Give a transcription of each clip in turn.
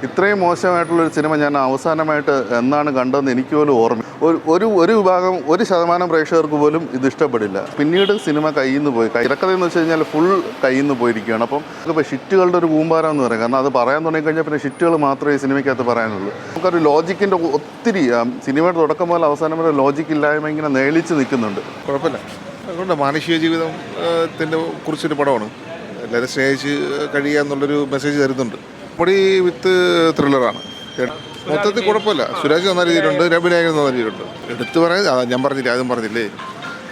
ഇത്രയും മോശമായിട്ടുള്ളൊരു സിനിമ ഞാൻ അവസാനമായിട്ട് എന്നാണ് കണ്ടതെന്ന് എനിക്ക് പോലും ഓർമ്മ. ഒരു വിഭാഗം 1% പ്രേക്ഷകർക്ക് പോലും ഇത് ഇഷ്ടപ്പെടില്ല. പിന്നീട് സിനിമ കയ്യിൽ നിന്ന് പോയി. തിരക്കഥയെന്ന് വെച്ച് കഴിഞ്ഞാൽ ഫുൾ കയ്യിൽ നിന്ന് പോയിരിക്കുകയാണ്. അപ്പം ഇപ്പോൾ ഷിറ്റുകളുടെ ഒരു കൂമ്പാരം എന്ന് പറയും. കാരണം അത് പറയാൻ തുടങ്ങിക്കഴിഞ്ഞാൽ പിന്നെ ഷിറ്റുകൾ മാത്രമേ ഈ സിനിമയ്ക്കകത്ത് പറയാനുള്ളൂ. നമുക്കൊരു ലോജിക്കിൻ്റെ ഒത്തിരി സിനിമയുടെ തുടക്കം മുതൽ അവസാനം വരെ ലോജിക്കില്ലായ്മ ഇങ്ങനെ നേളിച്ച് നിൽക്കുന്നുണ്ട്. കുഴപ്പമില്ല. അതുകൊണ്ട് മാനുഷിക ജീവിതത്തിൻ്റെ കുറിച്ചൊരു പടമാണ്. എല്ലാവരും സ്നേഹിച്ച് കഴിയുക എന്നുള്ളൊരു മെസ്സേജ് തരുന്നുണ്ട്. പൊടി വിത്ത് ത്രില്ലറാണ്. മൊത്തത്തിൽ കുഴപ്പമില്ല. സുരാജ് നല്ല രീതിയിലുണ്ട്, രവിനായകൻ നല്ല രീതിയിലുണ്ട്. എടുത്തു പറയാൻ ഞാൻ പറഞ്ഞില്ലേ, അതും പറഞ്ഞില്ലേ,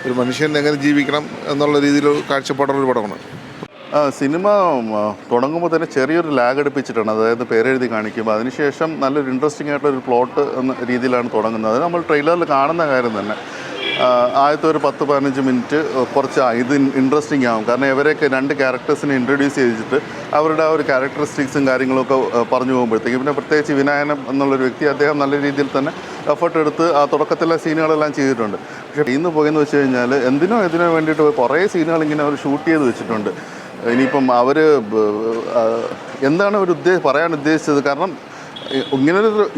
ഒരു മനുഷ്യൻ എങ്ങനെ ജീവിക്കണം എന്നുള്ള രീതിയിൽ കാഴ്ചപ്പാടുള്ളൊരു പടമാണ്. സിനിമ തുടങ്ങുമ്പോൾ തന്നെ ചെറിയൊരു ലാഗ് അടുപ്പിച്ചിട്ടാണ്, അതായത് പേരെഴുതി കാണിക്കുമ്പോൾ അതിനുശേഷം നല്ലൊരു ഇൻട്രസ്റ്റിംഗ് ആയിട്ടുള്ളൊരു പ്ലോട്ട് എന്ന രീതിയിലാണ് തുടങ്ങുന്നത്. അത് നമ്മൾ ട്രെയിലറിൽ കാണുന്ന കാര്യം തന്നെ. ആദ്യത്തെ ഒരു 10-15 മിനിറ്റ് കുറച്ച് ഇത് ഇൻട്രസ്റ്റിംഗ് ആകും. കാരണം ഇവരെയൊക്കെ 2 ക്യാരക്ടേഴ്സിനെ ഇൻട്രൊഡ്യൂസ് ചെയ്തിട്ട് അവരുടെ ആ ഒരു ക്യാരക്ടറിസ്റ്റിക്സും കാര്യങ്ങളൊക്കെ പറഞ്ഞു പോകുമ്പോഴത്തേക്കും, പിന്നെ പ്രത്യേകിച്ച് വിനായകൻ എന്നുള്ളൊരു വ്യക്തി, അദ്ദേഹം നല്ല രീതിയിൽ തന്നെ എഫർട്ട് എടുത്ത് ആ തുടക്കത്തിലെ സീനുകളെല്ലാം ചെയ്തിട്ടുണ്ട്. പക്ഷേ ഇന്ന് പോയെന്ന് വെച്ച് കഴിഞ്ഞാൽ ഇതിനോ വേണ്ടിയിട്ട് കുറേ സീനുകൾ ഇങ്ങനെ അവർ ഷൂട്ട് ചെയ്ത് വെച്ചിട്ടുണ്ട്. ഇനിയിപ്പം അവർ എന്താണ് അവർ പറയാൻ ഉദ്ദേശിച്ചത്? കാരണം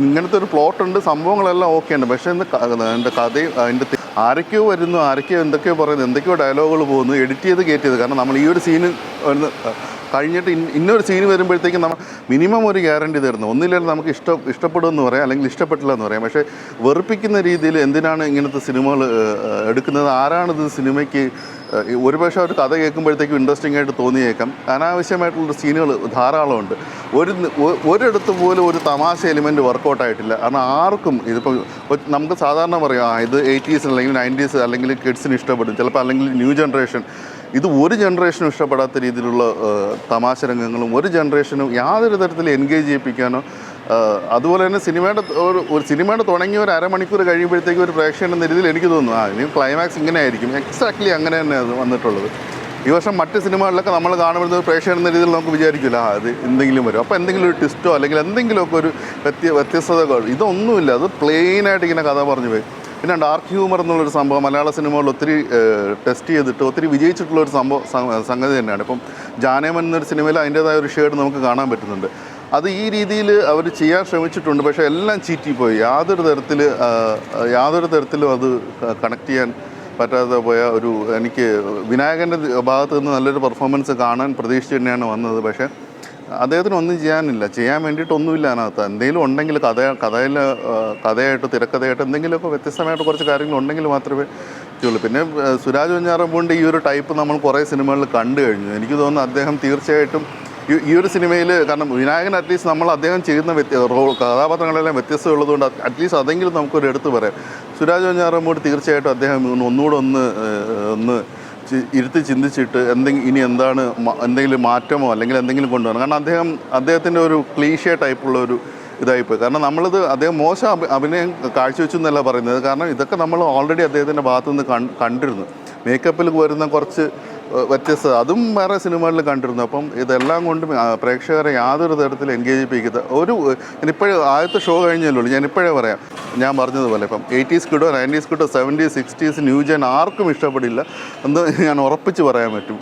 ഇങ്ങനത്തെ ഒരു പ്ലോട്ടുണ്ട്, സംഭവങ്ങളെല്ലാം ഓക്കെ ഉണ്ട്. പക്ഷേ എൻ്റെ കഥയും അതിൻ്റെ ആരൊക്കെയോ വരുന്നു, ആരൊക്കെയോ എന്തൊക്കെയോ പറയുന്നു, എന്തൊക്കെയോ ഡയലോഗുകൾ പോകുന്നു, എഡിറ്റ് ചെയ്ത് കയറ്റിയത്. കാരണം നമ്മൾ ഈ ഒരു സീന് കഴിഞ്ഞിട്ട് ഇന്നൊരു സീന് വരുമ്പോഴത്തേക്കും നമ്മൾ മിനിമം ഒരു ഗ്യാരണ്ടി തരുന്നു. ഒന്നില്ലെങ്കിൽ നമുക്ക് ഇഷ്ടപ്പെടുമെന്ന് പറയാം, അല്ലെങ്കിൽ ഇഷ്ടപ്പെട്ടില്ല എന്ന് പറയാം. പക്ഷേ വെറുപ്പിക്കുന്ന രീതിയിൽ എന്തിനാണ് ഇങ്ങനത്തെ സിനിമകൾ എടുക്കുന്നത്? ആരാണിത് സിനിമയ്ക്ക് ഒരുപക്ഷെ ഒരു കഥ കേൾക്കുമ്പോഴത്തേക്കും ഇൻട്രസ്റ്റിംഗ് ആയിട്ട് തോന്നിയേക്കാം. അനാവശ്യമായിട്ടുള്ള സീനുകൾ ധാരാളമുണ്ട്. ഒരിടത്ത് പോലും ഒരു തമാശ എലിമെൻറ്റ് വർക്കൗട്ടായിട്ടില്ല. കാരണം ആർക്കും ഇതിപ്പോൾ നമുക്ക് സാധാരണ പറയാം ഇത് 80s അല്ലെങ്കിൽ 90s അല്ലെങ്കിൽ കിഡ്സിന് ഇഷ്ടപ്പെടും ചിലപ്പോൾ, അല്ലെങ്കിൽ ന്യൂ ജനറേഷൻ. ഇത് ഒരു ജനറേഷനും ഇഷ്ടപ്പെടാത്ത രീതിയിലുള്ള തമാശ രംഗങ്ങളും ഒരു ജനറേഷനും യാതൊരു തരത്തിൽ എൻഗേജ് ചെയ്യിപ്പിക്കാനോ, അതുപോലെ തന്നെ ഒരു സിനിമയുടെ തുടങ്ങിയ ഒരു അരമണിക്കൂർ കഴിയുമ്പോഴത്തേക്കും ഒരു പ്രേക്ഷകൻ എന്ന രീതിയിൽ എനിക്ക് തോന്നുന്നു ഇനി ക്ലൈമാക്സ് ഇങ്ങനെ ആയിരിക്കും. എക്സാക്ട്ലി അങ്ങനെ തന്നെ അത് വന്നിട്ടുള്ളത്. ഈ വർഷം മറ്റ് സിനിമകളിലൊക്കെ നമ്മൾ കാണുമ്പോഴത്തെ പ്രേക്ഷകൻ എന്ന രീതിയിൽ നമുക്ക് വിചാരിക്കില്ല അത് എന്തെങ്കിലും വരും, അപ്പോൾ എന്തെങ്കിലും ഒരു ട്വിസ്റ്റോ അല്ലെങ്കിൽ എന്തെങ്കിലുമൊക്കെ ഒരു വ്യത്യസ്തതകൾ. ഇതൊന്നുമില്ല, അത് പ്ലെയിനായിട്ട് ഇങ്ങനെ കഥ പറഞ്ഞു പോയി. പിന്നെ ഡാർക്ക് ഹ്യൂമർ എന്നുള്ളൊരു സംഭവം മലയാള സിനിമകളിൽ ഒത്തിരി ടെസ്റ്റ് ചെയ്തിട്ട് ഒത്തിരി വിജയിച്ചിട്ടുള്ളൊരു സംഗതി തന്നെയാണ്. ഇപ്പം ജാനേമൻ എന്നൊരു സിനിമയിൽ അതിൻ്റേതായ ഒരു ഷെയ്ഡ് നമുക്ക് കാണാൻ പറ്റുന്നുണ്ട്. അത് ഈ രീതിയിൽ അവർ ചെയ്യാൻ ശ്രമിച്ചിട്ടുണ്ട്. പക്ഷേ എല്ലാം ചീറ്റിപ്പോയി. യാതൊരു തരത്തിലും അത് കണക്ട് ചെയ്യാൻ പറ്റാതെ പോയ എനിക്ക് വിനായകൻ്റെ ഭാഗത്ത് നിന്ന് നല്ലൊരു പെർഫോമൻസ് കാണാൻ പ്രതീക്ഷിച്ച് തന്നെയാണ് വന്നത്. പക്ഷേ അദ്ദേഹത്തിന് ഒന്നും ചെയ്യാൻ വേണ്ടിയിട്ടൊന്നുമില്ല അതിനകത്ത്. എന്തെങ്കിലും ഉണ്ടെങ്കിൽ കഥയായിട്ട് തിരക്കഥയായിട്ട് എന്തെങ്കിലുമൊക്കെ വ്യത്യസ്തമായിട്ട് കുറച്ച് കാര്യങ്ങൾ ഉണ്ടെങ്കിൽ മാത്രമേ പറ്റുള്ളൂ. പിന്നെ സുരാജ് വെഞ്ഞാറമൂടിൻ്റെ ഈ ഒരു ടൈപ്പ് നമ്മൾ കുറേ സിനിമകളിൽ കണ്ടു കഴിഞ്ഞു. എനിക്ക് തോന്നുന്നു അദ്ദേഹം തീർച്ചയായിട്ടും ഈ ഒരു സിനിമയിൽ, കാരണം വിനായകൻ അറ്റ്ലീസ്റ്റ് അദ്ദേഹം ചെയ്യുന്ന കഥാപാത്രങ്ങളെല്ലാം വ്യത്യസ്തമുള്ളതുകൊണ്ട് അറ്റ്ലീസ്റ്റ് അതെങ്കിലും നമുക്കൊരു എടുത്ത് പറയാം. സുരാജ് വെഞ്ഞാറമൂട് തീർച്ചയായിട്ടും അദ്ദേഹം ഒന്നുകൂടെ ഒന്ന് ഇരുത്തി ചിന്തിച്ചിട്ട് ഇനി എന്തെങ്കിലും മാറ്റമോ അല്ലെങ്കിൽ എന്തെങ്കിലും കൊണ്ടുവരണം. കാരണം അദ്ദേഹത്തിൻ്റെ ഒരു ക്ലീഷേ ടൈപ്പുള്ള ഒരു ഇതായിപ്പോയി. കാരണം അദ്ദേഹം മോശം അഭിനയം കാഴ്ചവെച്ചു എന്നല്ല പറയുന്നത്. കാരണം ഇതൊക്കെ നമ്മൾ ഓൾറെഡി അദ്ദേഹത്തിൻ്റെ ഭാഗത്തു നിന്ന് കണ്ടിരുന്നു. മേക്കപ്പിൽ വരുന്ന കുറച്ച് വ്യത്യസ്തത അതും വേറെ സിനിമകളിൽ കണ്ടിരുന്നു. അപ്പം ഇതെല്ലാം കൊണ്ടും പ്രേക്ഷകരെ യാതൊരു തരത്തിൽ എൻഗേജ് ചെയ്യിപ്പിക്കുന്നത് ഞാനിപ്പോഴും ആദ്യത്തെ ഷോ കഴിഞ്ഞല്ലോ, ഞാനിപ്പോഴേ പറയാം, ഞാൻ പറഞ്ഞതുപോലെ ഇപ്പം 80s കിട്ടോ 90s കിട്ടോ 70s 60s ന്യൂ ജൻ ആർക്കും ഇഷ്ടപ്പെടില്ല എന്ന് ഞാൻ ഉറപ്പിച്ച് പറയാൻ പറ്റും.